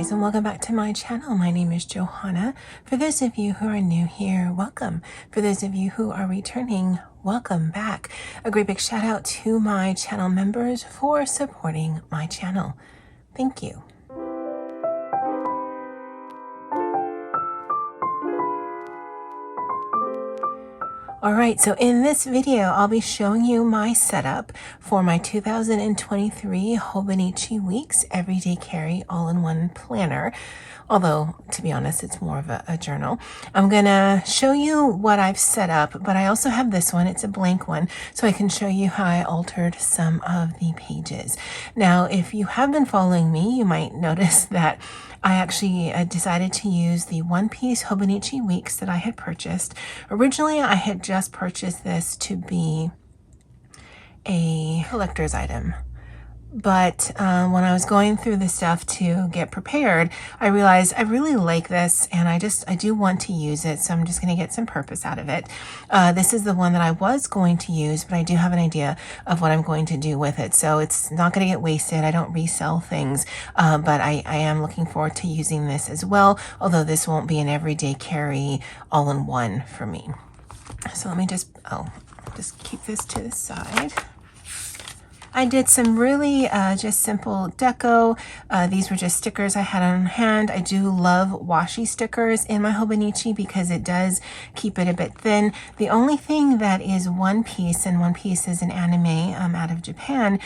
guys, and welcome back to my channel. My name is Johanna. For those of you who are new here, welcome. For those of you who are returning, welcome back. A great big shout out to my channel members for supporting my channel. Thank you. Alright, so in this video, I'll be showing you my setup for my 2023 Hobonichi Weeks Everyday Carry All-in-One Planner. Although, to be honest, it's more of a journal. I'm going to show you what I've set up, but I also have this one. It's a blank one, so I can show you how I altered some of the pages. Now, if you have been following me, you might notice that I actually decided to use the one-piece Hobonichi Weeks that I had purchased. Originally, I had just purchased this to be a collector's item. But when I was going through the stuff to get prepared, I realized I really like this and I do want to use it. So I'm just going to get some purpose out of it. This is the one that I was going to use, but I do have an idea of what I'm going to do with it. So it's not going to get wasted. I don't resell things, but I am looking forward to using this as well. Although this won't be an everyday carry all in one for me. So let me just keep this to the side. I did some really just simple deco. These were just stickers I had on hand. I do love washi stickers in my Hobonichi because it does keep it a bit thin. The only thing that is one piece, and One Piece is an anime out of Japan,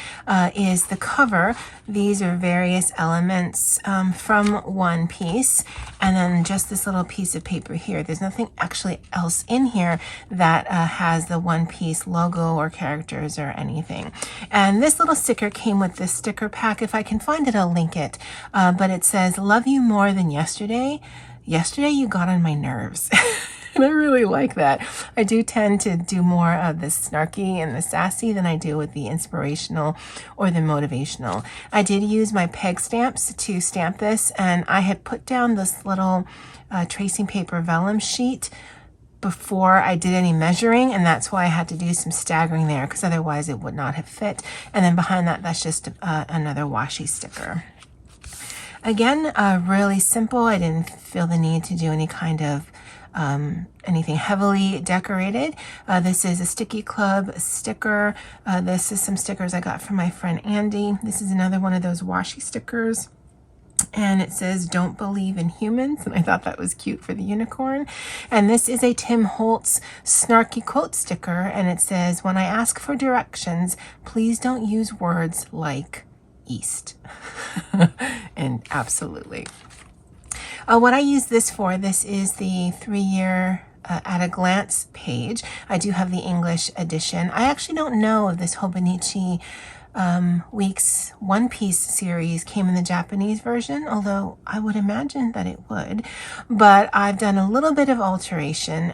is the cover. These are various elements from One Piece, and then just this little piece of paper here. There's nothing actually else in here that has the One Piece logo or characters or anything. And this little sticker came with this sticker pack. If I can find it, I'll link it. But it says, "Love you more than yesterday. Yesterday you got on my nerves." And I really like that. I do tend to do more of the snarky and the sassy than I do with the inspirational or the motivational. I did use my peg stamps to stamp this, and I had put down this little tracing paper vellum sheet before I did any measuring, and that's why I had to do some staggering there, because otherwise it would not have fit. And then behind that, that's just another washi sticker. Again, really simple. I didn't feel the need to do any kind of anything heavily decorated. This is a Sticky Club sticker. This is some stickers I got from my friend Andy. This is another one of those washi stickers. And it says, "Don't believe in humans." And I thought that was cute for the unicorn. And this is a Tim Holtz snarky quote sticker. And it says, "When I ask for directions, please don't use words like east." And absolutely. What I use this for, this is the 3-year at a glance page. I do have the English edition. I actually don't know if this Hobonichi Weeks One Piece series came in the Japanese version, although I would imagine that it would. But I've done a little bit of alteration.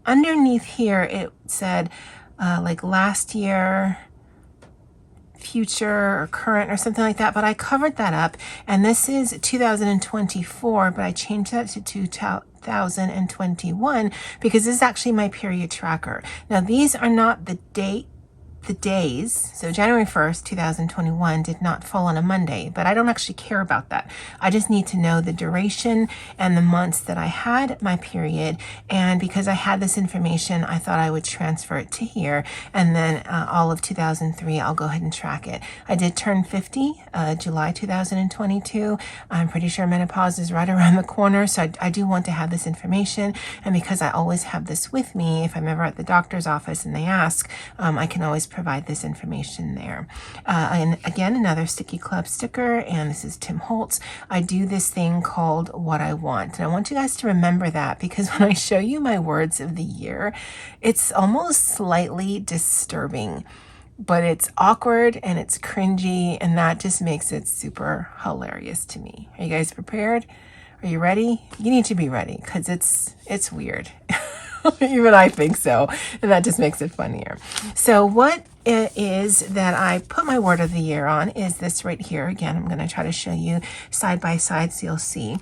Underneath here it said like last year, future or current or something like that, but I covered that up, and this is 2024, but I changed that to 2021 because this is actually my period tracker. Now these are not the days, so January 1st, 2021 did not fall on a Monday, but I don't actually care about that. I just need to know the duration and the months that I had my period, and because I had this information, I thought I would transfer it to here, and then all of 2003, I'll go ahead and track it. I did turn 50, July 2022. I'm pretty sure menopause is right around the corner, so I do want to have this information, and because I always have this with me, if I'm ever at the doctor's office and they ask, I can always provide this information there. And again, another Sticky Club sticker, and this is Tim Holtz. I do this thing called What I Want, and I want you guys to remember that, because when I show you my words of the year, it's almost slightly disturbing, but it's awkward and it's cringy, and that just makes it super hilarious to me. Are you guys prepared? Are you ready? You need to be ready, because it's weird. Even I think so, and that just makes it funnier. So what it is that I put my word of the year on is this right here. Again, I'm going to try to show you side by side so you'll see.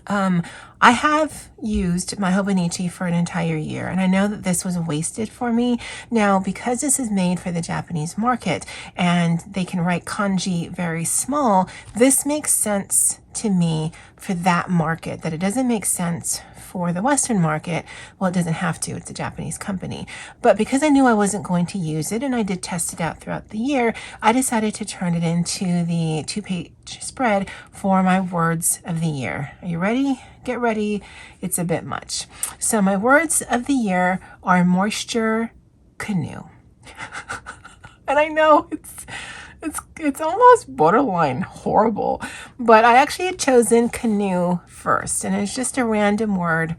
I have used my Hobonichi for an entire year, and I know that this was wasted for me. Now, because this is made for the Japanese market and they can write kanji very small, this makes sense to me for that market. That it doesn't make sense for the Western market. Well, it doesn't have to, it's a Japanese company. But because I knew I wasn't going to use it and I did test it out throughout the year, I decided to turn it into the 2-page spread for my words of the year. Are you ready? Get ready. It's a bit much. So my words of the year are moisture, canoe. And I know it's almost borderline horrible, but I actually had chosen canoe first, and it's just a random word.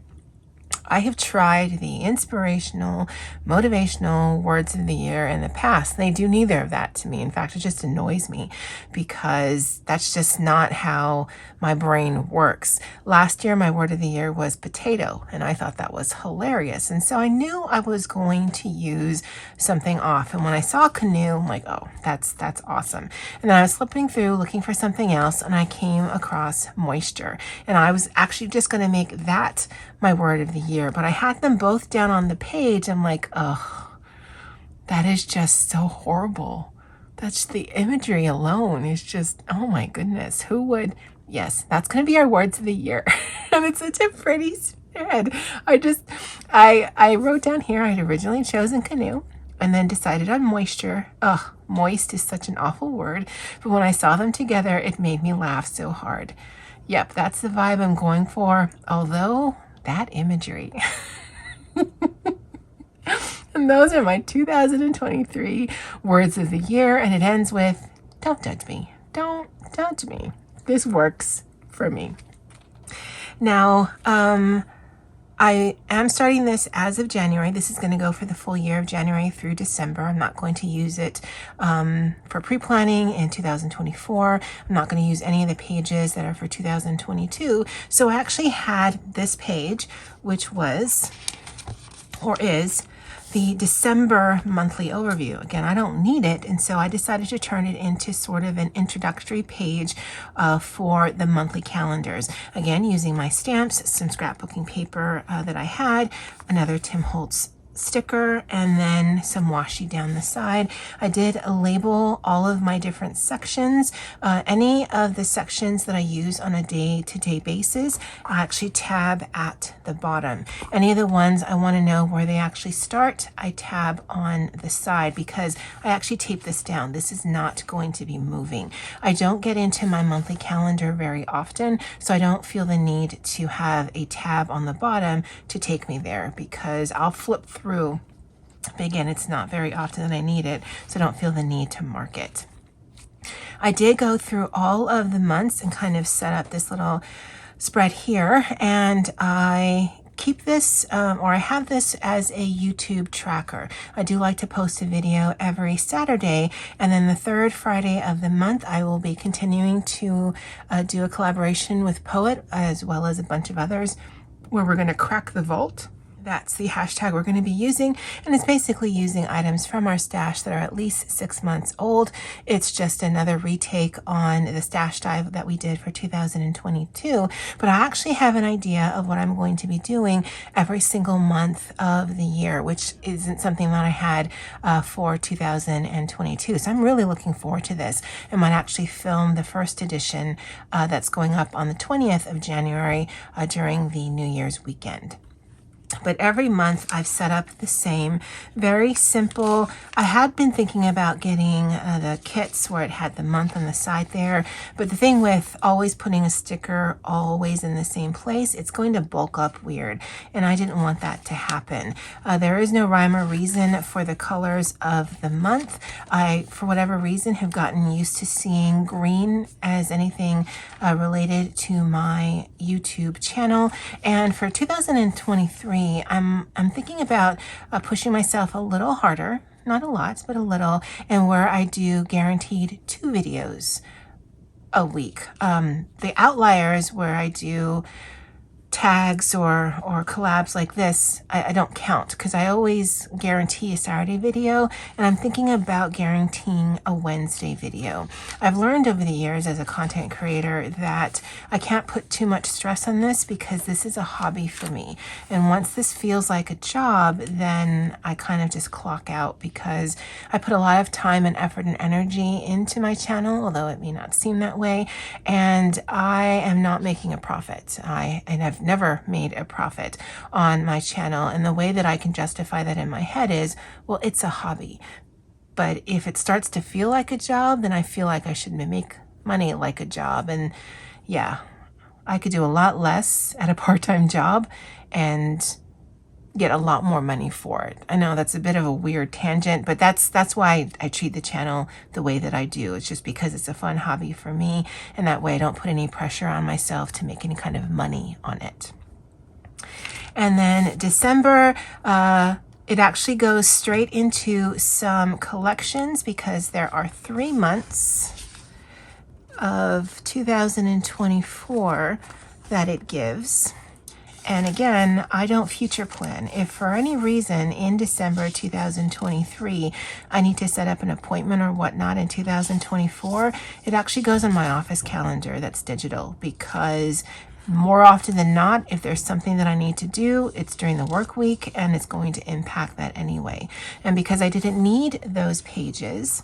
I have tried the inspirational, motivational words of the year in the past. They do neither of that to me. In fact, it just annoys me because that's just not how my brain works. Last year, my word of the year was potato, and I thought that was hilarious. And so I knew I was going to use something off. And when I saw canoe, I'm like, oh, that's awesome. And then I was flipping through looking for something else, and I came across moisture. And I was actually just going to make that my word of the year, but I had them both down on the page. I'm like, oh, that is just so horrible. That's the imagery alone is just, oh my goodness, who would? Yes, that's going to be our words of the year. And it's such a pretty spread. I wrote down here, I had originally chosen canoe and then decided on moisture. Ugh, moist is such an awful word. But when I saw them together, it made me laugh so hard. Yep, that's the vibe I'm going for. Although that imagery. And those are my 2023 words of the year. And it ends with, don't judge me. Don't judge me. This works for me. Now, I am starting this as of January. This is going to go for the full year of January through December. I'm not going to use it for pre-planning in 2024. I'm not going to use any of the pages that are for 2022. So I actually had this page, which was, or is, the December monthly overview. Again, I don't need it, and so I decided to turn it into sort of an introductory page for the monthly calendars. Again, using my stamps, some scrapbooking paper that I had, another Tim Holtz sticker, and then some washi down the side. I did label all of my different sections. Any of the sections that I use on a day-to-day basis, I actually tab at the bottom. Any of the ones I want to know where they actually start, I tab on the side because I actually tape this down. This is not going to be moving. I don't get into my monthly calendar very often, so I don't feel the need to have a tab on the bottom to take me there because I'll flip through. But again, it's not very often that I need it, so I don't feel the need to mark it. I did go through all of the months and kind of set up this little spread here, and I keep this, or I have this as a YouTube tracker. I do like to post a video every Saturday, and then the third Friday of the month, I will be continuing to do a collaboration with Poet, as well as a bunch of others, where we're going to crack the vault. That's the hashtag we're going to be using, and it's basically using items from our stash that are at least 6 months old. It's just another retake on the stash dive that we did for 2022, but I actually have an idea of what I'm going to be doing every single month of the year, which isn't something that I had for 2022. So I'm really looking forward to this. I might actually film the first edition that's going up on the 20th of January during the New Year's weekend. But every month I've set up the same, very simple. I had been thinking about getting the kits where it had the month on the side there, but the thing with always putting a sticker always in the same place, it's going to bulk up weird, and I didn't want that to happen. There is no rhyme or reason for the colors of the month. I, for whatever reason, have gotten used to seeing green as anything related to my YouTube channel, and for 2023, I'm thinking about pushing myself a little harder, not a lot, but a little, and where I do guaranteed 2 videos a week. The outliers where I do tags or collabs like this, I don't count, because I always guarantee a Saturday video, and I'm thinking about guaranteeing a Wednesday video. I've learned over the years as a content creator that I can't put too much stress on this, because this is a hobby for me. And once this feels like a job, then I kind of just clock out, because I put a lot of time and effort and energy into my channel, although it may not seem that way, and I am not making a profit. And I've never made a profit on my channel, and the way that I can justify that in my head is, well, it's a hobby. But if it starts to feel like a job, then I feel like I should make money like a job. And yeah, I could do a lot less at a part-time job and get a lot more money for it. I know that's a bit of a weird tangent, but that's why I treat the channel the way that I do. It's just because it's a fun hobby for me, and that way I don't put any pressure on myself to make any kind of money on it. And then December, it actually goes straight into some collections, because there are 3 months of 2024 that it gives. And again, I don't future plan. If for any reason in December 2023, I need to set up an appointment or whatnot in 2024, it actually goes on my office calendar that's digital, because more often than not, if there's something that I need to do, it's during the work week, and it's going to impact that anyway. And because I didn't need those pages,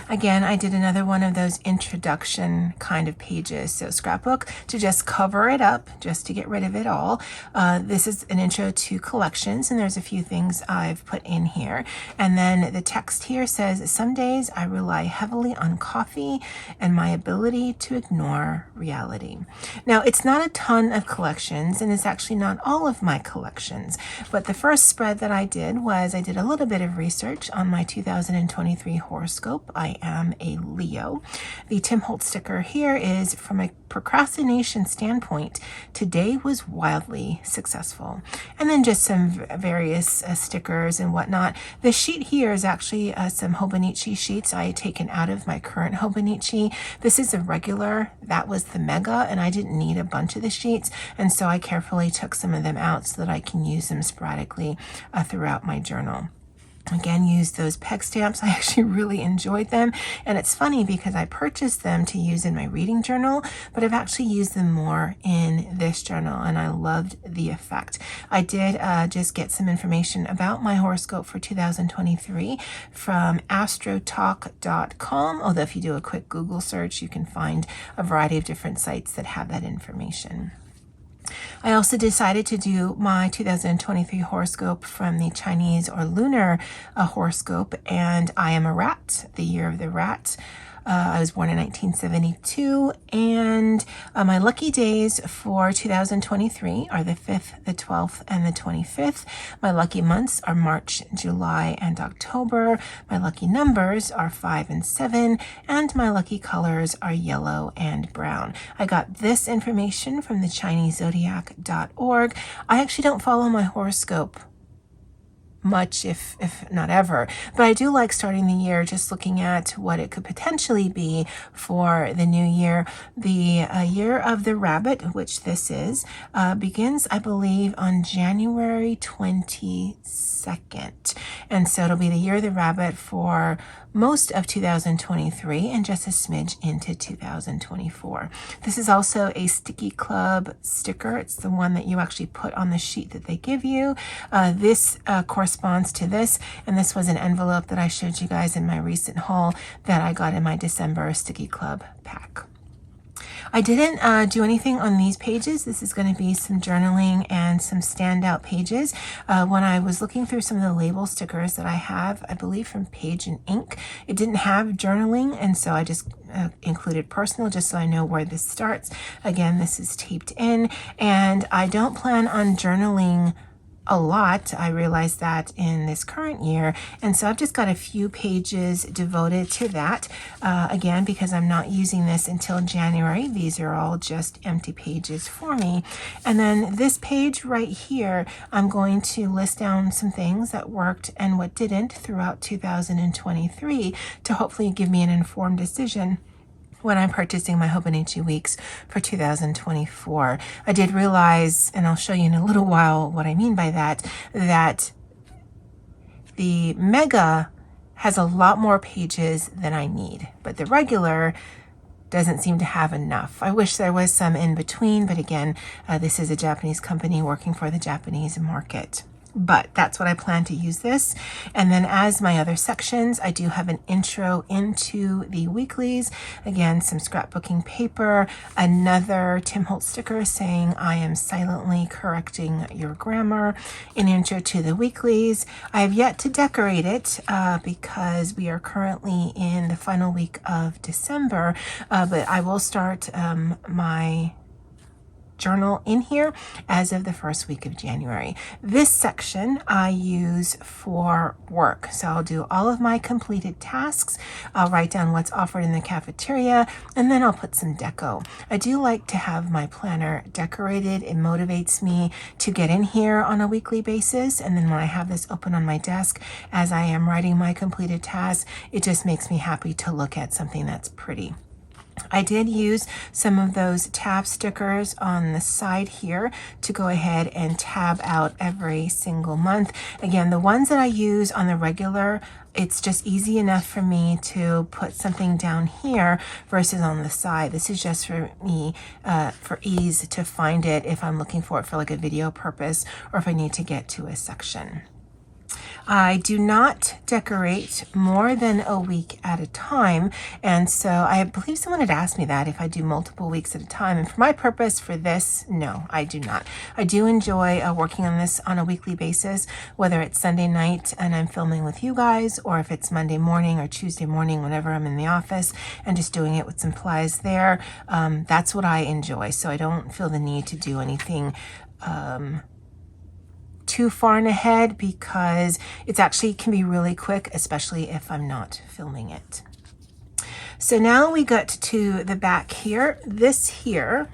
again, I did another one of those introduction kind of pages. So scrapbook to just cover it up, just to get rid of it all. This is an intro to collections, and there's a few things I've put in here. And then the text here says, some days I rely heavily on coffee and my ability to ignore reality. Now, it's not a ton of collections, and it's actually not all of my collections. But the first spread that I did was I did a little bit of research on my 2023 horoscope. I am a Leo. The Tim Holtz sticker here is, from a procrastination standpoint, today was wildly successful. And then just some various stickers and whatnot. The sheet here is actually some Hobonichi sheets I had taken out of my current Hobonichi. This is a regular, that was the mega, and I didn't need a bunch of the sheets, and so I carefully took some of them out so that I can use them sporadically throughout my journal. Again, use those peg stamps. I actually really enjoyed them. And it's funny because I purchased them to use in my reading journal, but I've actually used them more in this journal, and I loved the effect. I did just get some information about my horoscope for 2023 from astrotalk.com, although if you do a quick Google search, you can find a variety of different sites that have that information. I also decided to do my 2023 horoscope from the Chinese or lunar horoscope, and I am a rat, the year of the rat. I was born in 1972, and my lucky days for 2023 are the 5th, the 12th, and the 25th. My lucky months are March, July, and October. My lucky numbers are 5 and 7, and my lucky colors are yellow and brown. I got this information from the ChineseZodiac.org. I actually don't follow my horoscope much, if not ever, but I do like starting the year just looking at what it could potentially be for the new year. The year of the rabbit, which this is, begins, I believe, on January 22nd, and so it'll be the year of the rabbit for most of 2023 and just a smidge into 2024. This is also a Sticky Club sticker. It's the one that you actually put on the sheet that they give you. This corresponds to this, and this was an envelope that I showed you guys in my recent haul that I got in my December Sticky Club pack. I didn't do anything on these pages. This is going to be some journaling and some standout pages. When I was looking through some of the label stickers that I have, I believe from Page and Ink, it didn't have journaling, and so I just included personal just so I know where this starts. Again, this is taped in, and I don't plan on journaling a lot. I realized that in this current year, and so I've just got a few pages devoted to that. Again, because I'm not using this until January, these are all just empty pages for me. And then this page right here, I'm going to list down some things that worked and what didn't throughout 2023 to hopefully give me an informed decision when I'm purchasing my Hobonichi Weeks for 2024. I did realize, and I'll show you in a little while what I mean by that, that the Mega has a lot more pages than I need, but the regular doesn't seem to have enough. I wish there was some in between, but again, this is a Japanese company working for the Japanese market. But that's what I plan to use this. And then as my other sections, I do have an intro into the weeklies. Again, some scrapbooking paper, another Tim Holtz sticker saying I am silently correcting your grammar, an intro to the weeklies. I have yet to decorate it because we are currently in the final week of December, but I will start my journal in here as of the first week of January. This section I use for work. So I'll do all of my completed tasks. I'll write down what's offered in the cafeteria, and then I'll put some deco. I do like to have my planner decorated. It motivates me to get in here on a weekly basis. And then when I have this open on my desk as I am writing my completed tasks, it just makes me happy to look at something that's pretty. I did use some of those tab stickers on the side here to go ahead and tab out every single month. Again, the ones that I use on the regular, it's just easy enough for me to put something down here versus on the side. This is just for me, for ease to find it if I'm looking for it for like a video purpose or if I need to get to a section. I do not decorate more than a week at a time, and so I believe someone had asked me that if I do multiple weeks at a time, and for my purpose for this, no, I do not. I do enjoy working on this on a weekly basis, whether it's Sunday night and I'm filming with you guys, or if it's Monday morning or Tuesday morning whenever I'm in the office and just doing it with some supplies there. That's what I enjoy, so I don't feel the need to do anything too far in ahead because it's actually can be really quick, especially if I'm not filming it. So now we got to the back here. This here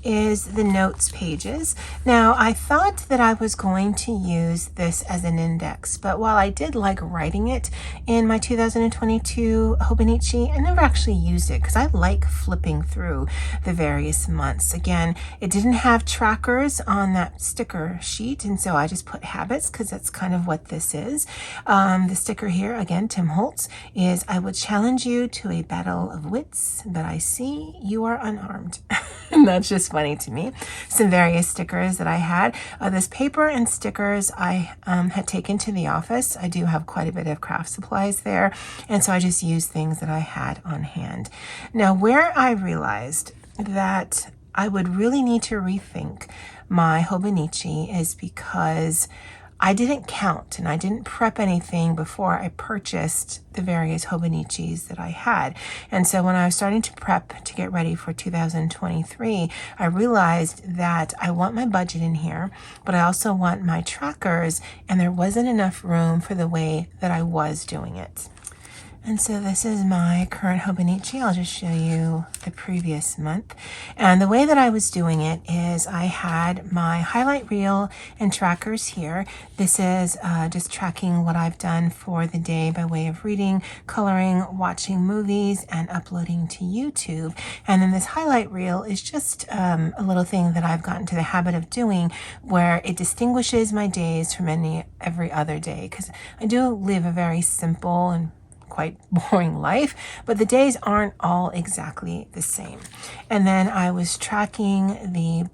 is the notes pages. Now, I thought that I was going to use this as an index, but while I did like writing it in my 2022 Hobonichi, I never actually used it because I like flipping through the various months. Again, it didn't have trackers on that sticker sheet, and so I just put habits because that's kind of what this is. The sticker here, again, Tim Holtz, is I would challenge you to a battle of wits, but I see you are unarmed. And that's just funny to me. Some various stickers that I had. This paper and stickers I had taken to the office. I do have quite a bit of craft supplies there, and so I just used things that I had on hand. Now, where I realized that I would really need to rethink my Hobonichi is because I didn't count and I didn't prep anything before I purchased the various Hobonichis that I had. And so when I was starting to prep to get ready for 2023, I realized that I want my budget in here, but I also want my trackers, and there wasn't enough room for the way that I was doing it. And so this is my current Hobonichi. I'll just show you the previous month. And the way that I was doing it is I had my highlight reel and trackers here. This is just tracking what I've done for the day by way of reading, coloring, watching movies, and uploading to YouTube. And then this highlight reel is just a little thing that I've gotten to the habit of doing where it distinguishes my days from every other day, because I do live a very simple and quite boring life, but the days aren't all exactly the same. And then I was tracking the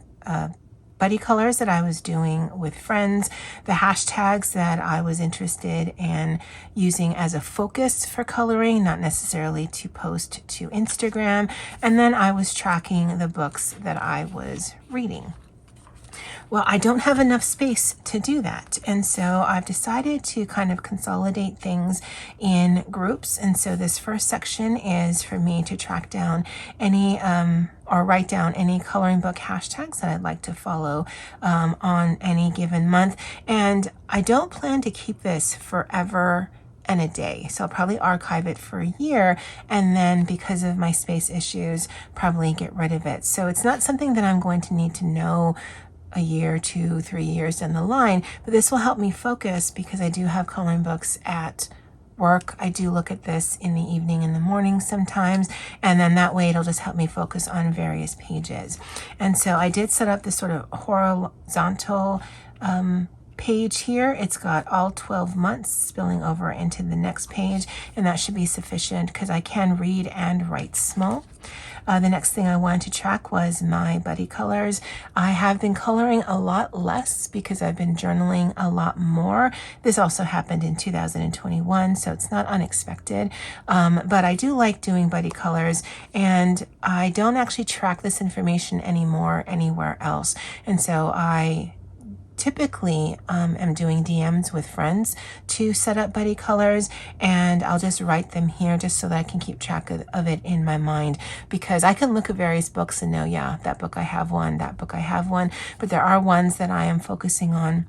buddy colors that I was doing with friends, the hashtags that I was interested in using as a focus for coloring, not necessarily to post to Instagram. And then I was tracking the books that I was reading. Well, I don't have enough space to do that. And so I've decided to kind of consolidate things in groups. And so this first section is for me to track down any or write down any coloring book hashtags that I'd like to follow on any given month. And I don't plan to keep this forever and a day. So I'll probably archive it for a year, and then because of my space issues, probably get rid of it. So it's not something that I'm going to need to know a year, 2, 3 years down the line, but this will help me focus because I do have coloring books at work. I do look at this in the evening and the morning sometimes, and then that way it'll just help me focus on various pages. And so I did set up this sort of horizontal page here. It's got all 12 months spilling over into the next page, and that should be sufficient because I can read and write small. The next thing I wanted to track was my buddy colors. I have been coloring a lot less because I've been journaling a lot more. This also happened in 2021, so it's not unexpected. But I do like doing buddy colors, and I don't actually track this information anymore anywhere else. And so I typically am doing DMs with friends to set up buddy colors, and I'll just write them here just so that I can keep track of it in my mind, because I can look at various books and know, yeah, that book I have one, that book I have one, but there are ones that I am focusing on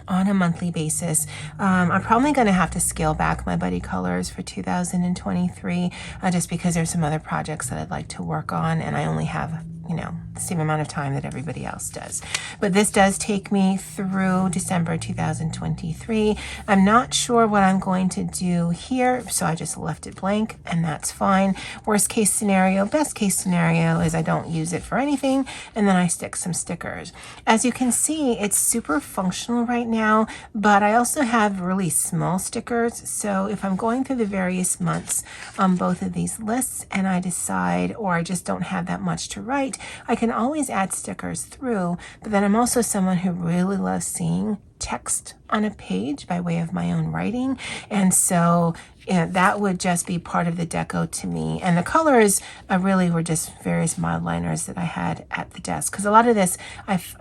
a monthly basis. I'm probably going to have to scale back my buddy colors for 2023 just because there's some other projects that I'd like to work on, and I only have the same amount of time that everybody else does. But this does take me through December 2023. I'm not sure what I'm going to do here, so I just left it blank, and that's fine. Worst case scenario, best case scenario is I don't use it for anything, and then I stick some stickers. As you can see, it's super functional right now, but I also have really small stickers. So if I'm going through the various months on both of these lists and I decide, or I just don't have that much to write, I can always add stickers through. But then I'm also someone who really loves seeing text on a page by way of my own writing, and so that would just be part of the deco to me. And the colors really were just various Modliners that I had at the desk, because a lot of this I've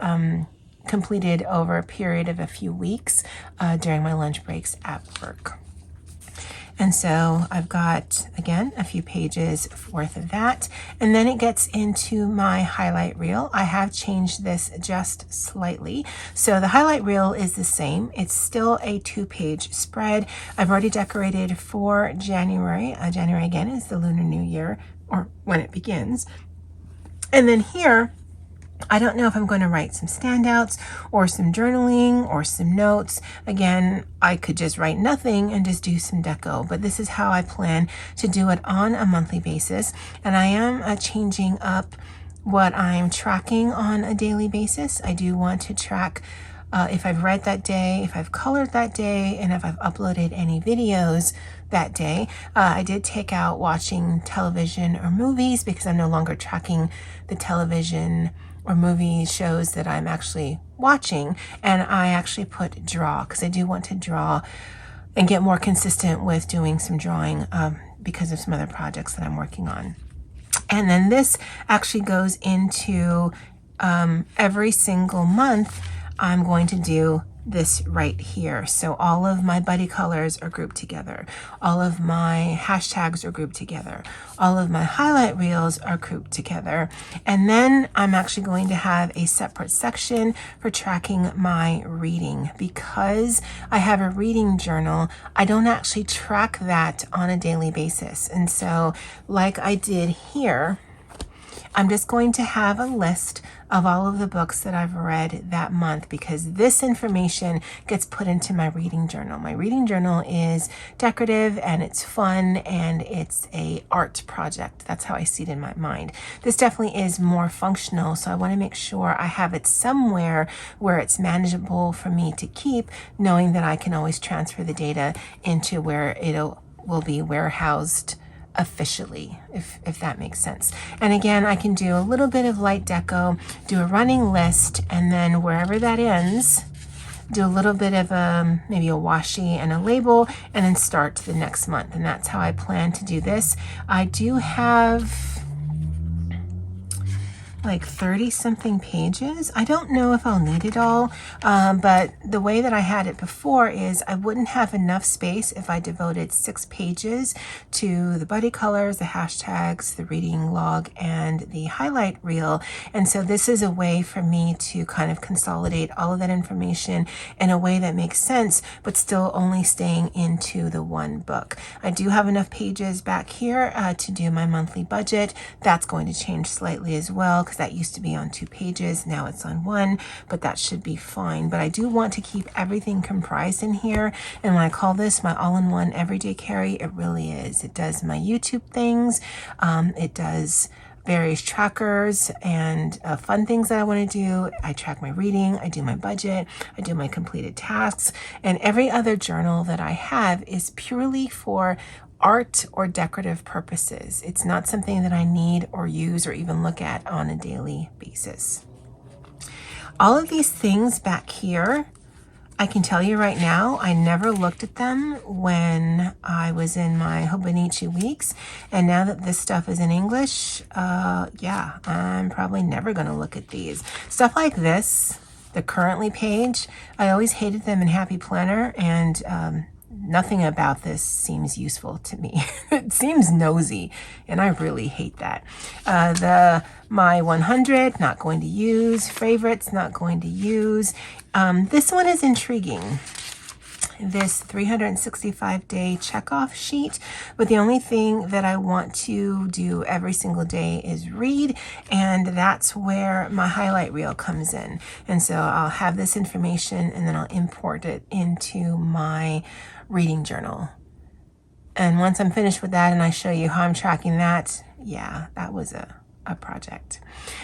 completed over a period of a few weeks during my lunch breaks at work. And so I've got, again, a few pages worth of that. And then it gets into my highlight reel. I have changed this just slightly. So the highlight reel is the same. It's still a 2-page spread. I've already decorated for January. January, again, is the Lunar New Year, or when it begins. And then here, I don't know if I'm going to write some standouts or some journaling or some notes. Again, I could just write nothing and just do some deco, but this is how I plan to do it on a monthly basis. And I am changing up what I'm tracking on a daily basis. I do want to track if I've read that day, if I've colored that day, and if I've uploaded any videos that day. I did take out watching television or movies because I'm no longer tracking the television or movie shows that I'm actually watching, and I actually put draw because I do want to draw and get more consistent with doing some drawing because of some other projects that I'm working on. And then this actually goes into every single month I'm going to do this right here. So all of my buddy colors are grouped together. All of my hashtags are grouped together. All of my highlight reels are grouped together. And then I'm actually going to have a separate section for tracking my reading. Because I have a reading journal, I don't actually track that on a daily basis. And so like I did here, I'm just going to have a list of all of the books that I've read that month, because this information gets put into my reading journal. My reading journal is decorative and it's fun and it's a art project. That's how I see it in my mind. This definitely is more functional, so I want to make sure I have it somewhere where it's manageable for me to keep, knowing that I can always transfer the data into where it will be warehoused officially, if that makes sense. And again, I can do a little bit of light deco, do a running list, and then wherever that ends, do a little bit of maybe a washi and a label, and then start the next month. And that's how I plan to do this. I do have like 30 something pages. I don't know if I'll need it all, but the way that I had it before is I wouldn't have enough space if I devoted 6 pages to the buddy colors, the hashtags, the reading log, and the highlight reel. And so this is a way for me to kind of consolidate all of that information in a way that makes sense, but still only staying into the one book. I do have enough pages back here to do my monthly budget. That's going to change slightly as well, because that used to be on 2 pages. Now it's on 1, but that should be fine. But I do want to keep everything comprised in here. And when I call this my all-in-one everyday carry, it really is. It does my YouTube things. It does various trackers and fun things that I want to do. I track my reading, I do my budget, I do my completed tasks, and every other journal that I have is purely for art or decorative purposes. It's not something that I need or use or even look at on a daily basis. All of these things back here, I can tell you right now, I never looked at them when I was in my Hobonichi Weeks. And now that this stuff is in English, yeah, I'm probably never going to look at these. Stuff like this, the currently page, I always hated them in Happy Planner, and nothing about this seems useful to me. It seems nosy, and I really hate that. My 100, not going to use. Favorites, not going to use. This one is intriguing. This 365-day checkoff sheet, but the only thing that I want to do every single day is read, and that's where my highlight reel comes in. And so I'll have this information and then I'll import it into my reading journal. And once I'm finished with that and I show you how I'm tracking that, yeah, that was a project.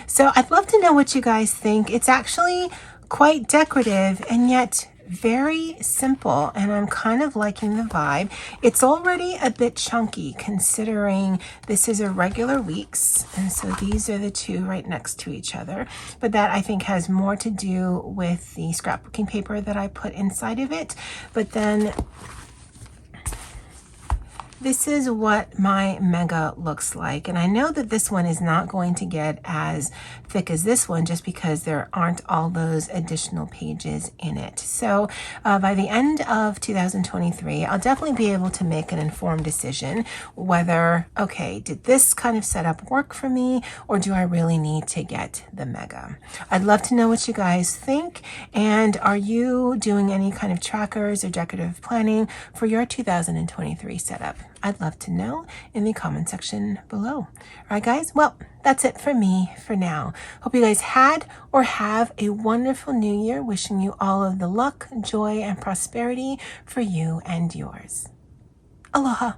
So I'd love to know what you guys think. It's actually quite decorative and yet very simple, and I'm kind of liking the vibe. It's already a bit chunky considering this is a regular weeks, and so these are the 2 right next to each other, but that I think has more to do with the scrapbooking paper that I put inside of it. But then this is what my mega looks like. And I know that this one is not going to get as thick as this one just because there aren't all those additional pages in it. So by the end of 2023, I'll definitely be able to make an informed decision whether, okay, did this kind of setup work for me, or do I really need to get the mega? I'd love to know what you guys think. And are you doing any kind of trackers or decorative planning for your 2023 setup? I'd love to know in the comment section below. All right, guys. Well, that's it for me for now. Hope you guys had or have a wonderful new year. Wishing you all of the luck, joy, and prosperity for you and yours. Aloha.